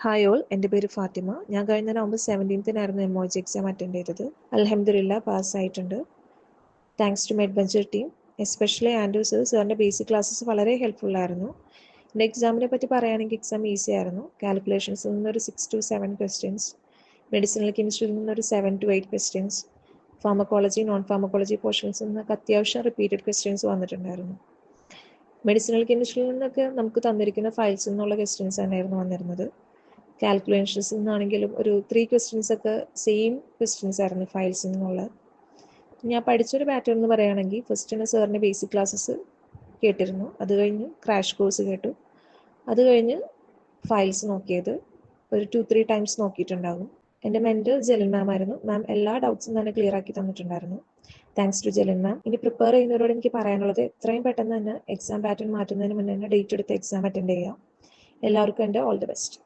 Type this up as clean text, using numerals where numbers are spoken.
Hi all, എൻ്റെ പേര് ഫാത്തിമ. ഞാൻ കഴിഞ്ഞ നവംബർ 17-നായിരുന്നു എംഒജി എക്സാം അറ്റൻഡ് ചെയ്തത്. അൽഹംദുലില്ലാ പാസ്സായിട്ടുണ്ട്. Thanks to Medventure team, especially Andrew sir. സാറിൻ്റെ ബേസിക് ക്ലാസ്സസ് വളരെ ഹെൽപ്ഫുൾ ആയിരുന്നു. എൻ്റെ എക്സാമിനെ പറ്റി പറയുകയാണെങ്കിൽ എക്സാം ഈസി ആയിരുന്നു. കാൽക്കുലേഷൻസിൽ നിന്നൊരു 6 to 7 ക്വസ്റ്റ്യൻസ്, മെഡിസിനൽ കെമിസ്ട്രിയിൽ നിന്നൊരു 7 to 8 questions, pharmacology non pharmacology പോർഷൻസിൽ നിന്നൊക്കെ അത്യാവശ്യം റിപ്പീറ്റഡ് ക്വസ്റ്റ്യൻസ് വന്നിട്ടുണ്ടായിരുന്നു. മെഡിസിനൽ കെമിസ്ട്രിയിൽ നിന്നൊക്കെ നമുക്ക് തന്നിരിക്കുന്ന ഫയൽസിൽ നിന്നുള്ള ക്വസ്റ്റ്യൻസ് തന്നെയായിരുന്നു വന്നിരുന്നത്. കാൽക്കുലേഷൻസിൽ നിന്നാണെങ്കിലും ഒരു 3 ക്വസ്റ്റ്യൻസ് ഒക്കെ സെയിം ക്വസ്റ്റ്യൻസ് ആയിരുന്നു ഫയൽസിൽ നിന്നുള്ള. ഞാൻ പഠിച്ചൊരു പാറ്റേൺ എന്ന് പറയുകയാണെങ്കിൽ ഫസ്റ്റ് തന്നെ സാറിൻ്റെ ബേസിക് ക്ലാസ്സസ് കേട്ടിരുന്നു. അത് കഴിഞ്ഞ് ക്രാഷ് കോഴ്സ് കേട്ടു. അത് കഴിഞ്ഞ് ഫയൽസ് നോക്കിയത് ഒരു 2-3 ടൈംസ് നോക്കിയിട്ടുണ്ടാകും. എൻ്റെ മെൻറ്റർ ജെലിൻ മാം ആയിരുന്നു. മാം എല്ലാ ഡൗട്ട്സും തന്നെ ക്ലിയർ ആക്കി തന്നിട്ടുണ്ടായിരുന്നു. താങ്ക്സ് ടു ജെലിൻ മാം. ഇനി പ്രിപ്പയർ ചെയ്യുന്നവരോട് എനിക്ക് പറയാനുള്ളത് എത്രയും പെട്ടെന്ന് തന്നെ എക്സാം പാറ്റേൺ മാറ്റുന്നതിന് മുന്നേ തന്നെ ഡേറ്റ് എടുത്ത് എക്സാം അറ്റൻഡ് ചെയ്യുക. എല്ലാവർക്കും എൻ്റെ ഓൾ ദി ബെസ്റ്റ്.